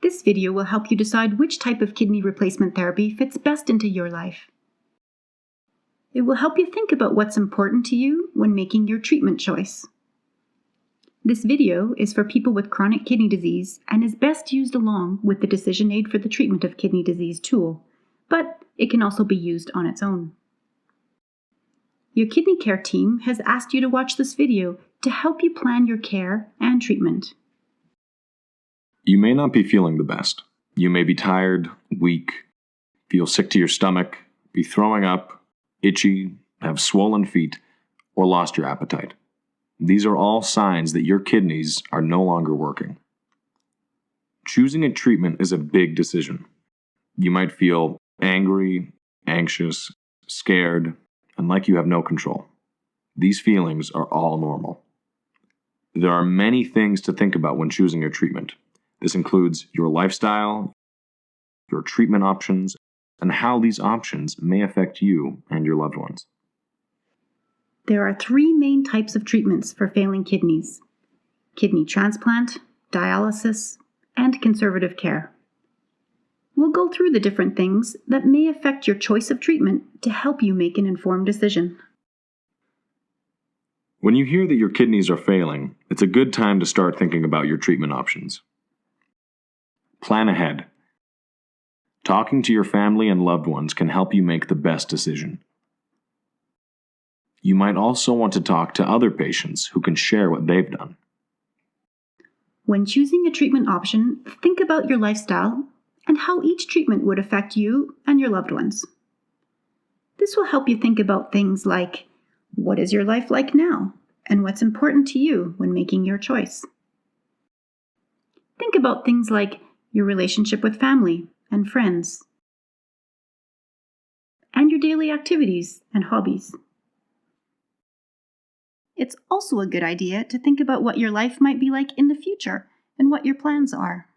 This video will help you decide which type of kidney replacement therapy fits best into your life. It will help you think about what's important to you when making your treatment choice. This video is for people with chronic kidney disease and is best used along with the Decision Aid for the Treatment of Kidney Disease tool, but it can also be used on its own. Your kidney care team has asked you to watch this video to help you plan your care and treatment. You may not be feeling the best. You may be tired, weak, feel sick to your stomach, be throwing up, itchy, have swollen feet, or lost your appetite. These are all signs that your kidneys are no longer working. Choosing a treatment is a big decision. You might feel angry, anxious, scared, and like you have no control. These feelings are all normal. There are many things to think about when choosing your treatment. This includes your lifestyle, your treatment options, and how these options may affect you and your loved ones. There are three main types of treatments for failing kidneys: kidney transplant, dialysis, and conservative care. We'll go through the different things that may affect your choice of treatment to help you make an informed decision. When you hear that your kidneys are failing, it's a good time to start thinking about your treatment options. Plan ahead. Talking to your family and loved ones can help you make the best decision. You might also want to talk to other patients who can share what they've done. When choosing a treatment option, think about your lifestyle and how each treatment would affect you and your loved ones. This will help you think about things like, what is your life like now, and what's important to you when making your choice. Think about things like your relationship with family and friends, and your daily activities and hobbies. It's also a good idea to think about what your life might be like in the future and what your plans are.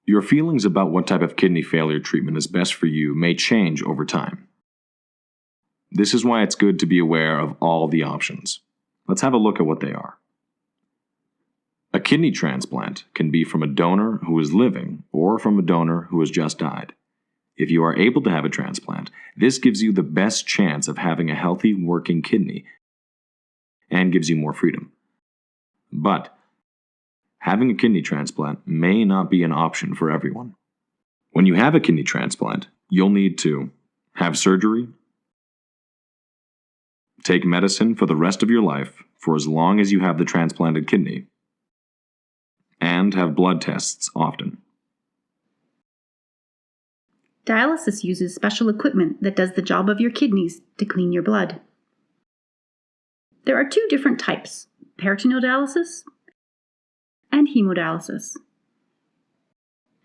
Your feelings about what type of kidney failure treatment is best for you may change over time. This is why it's good to be aware of all the options. Let's have a look at what they are. A kidney transplant can be from a donor who is living or from a donor who has just died. If you are able to have a transplant, this gives you the best chance of having a healthy, working kidney and gives you more freedom. But having a kidney transplant may not be an option for everyone. When you have a kidney transplant, you'll need to have surgery, take medicine for the rest of your life for as long as you have the transplanted kidney, and have blood tests often. Dialysis uses special equipment that does the job of your kidneys to clean your blood. There are two different types: peritoneal dialysis and hemodialysis.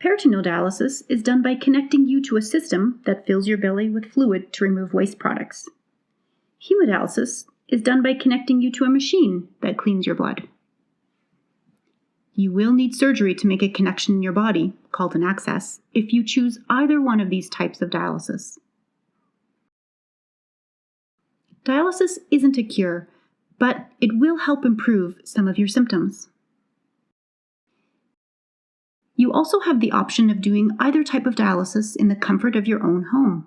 Peritoneal dialysis is done by connecting you to a system that fills your belly with fluid to remove waste products. Hemodialysis is done by connecting you to a machine that cleans your blood. You will need surgery to make a connection in your body, called an access, if you choose either one of these types of dialysis. Dialysis isn't a cure, but it will help improve some of your symptoms. You also have the option of doing either type of dialysis in the comfort of your own home.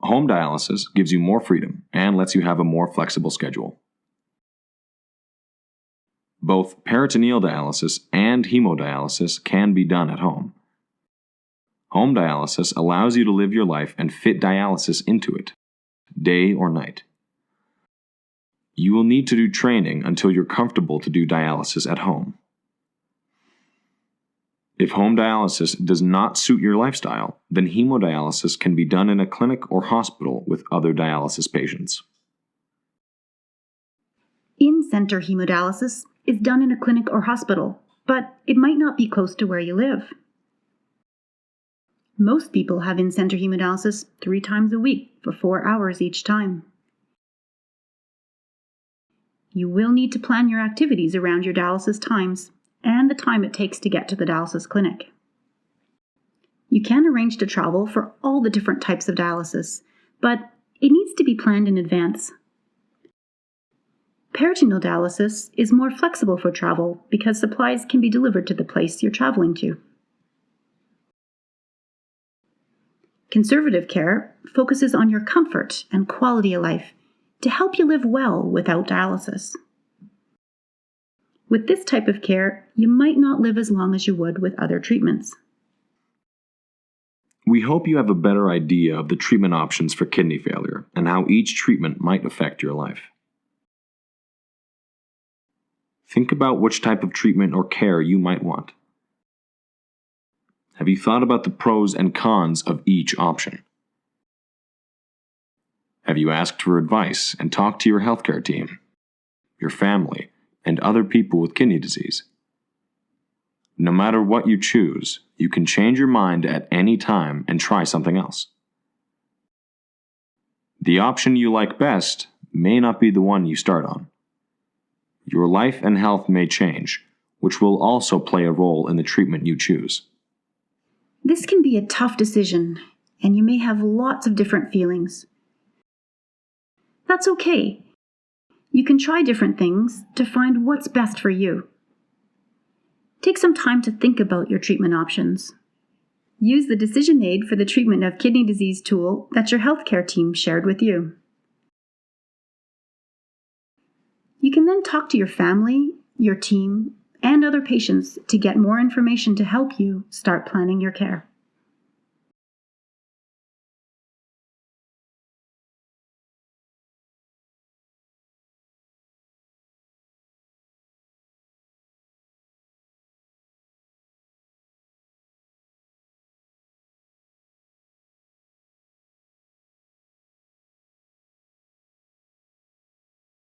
Home dialysis gives you more freedom and lets you have a more flexible schedule. Both peritoneal dialysis and hemodialysis can be done at home. Home dialysis allows you to live your life and fit dialysis into it, day or night. You will need to do training until you're comfortable to do dialysis at home. If home dialysis does not suit your lifestyle, then hemodialysis can be done in a clinic or hospital with other dialysis patients. In-center hemodialysis is done in a clinic or hospital, but it might not be close to where you live. Most people have in-center hemodialysis 3 times a week for 4 hours each time. You will need to plan your activities around your dialysis times and the time it takes to get to the dialysis clinic. You can arrange to travel for all the different types of dialysis, but it needs to be planned in advance. Peritoneal dialysis is more flexible for travel because supplies can be delivered to the place you're traveling to. Conservative care focuses on your comfort and quality of life to help you live well without dialysis. With this type of care, you might not live as long as you would with other treatments. We hope you have a better idea of the treatment options for kidney failure and how each treatment might affect your life. Think about which type of treatment or care you might want. Have you thought about the pros and cons of each option? Have you asked for advice and talked to your healthcare team, your family, and other people with kidney disease? No matter what you choose, you can change your mind at any time and try something else. The option you like best may not be the one you start on. Your life and health may change, which will also play a role in the treatment you choose. This can be a tough decision, and you may have lots of different feelings. That's okay. You can try different things to find what's best for you. Take some time to think about your treatment options. Use the decision aid for the treatment of kidney disease tool that your healthcare team shared with you. You can then talk to your family, your team, and other patients to get more information to help you start planning your care.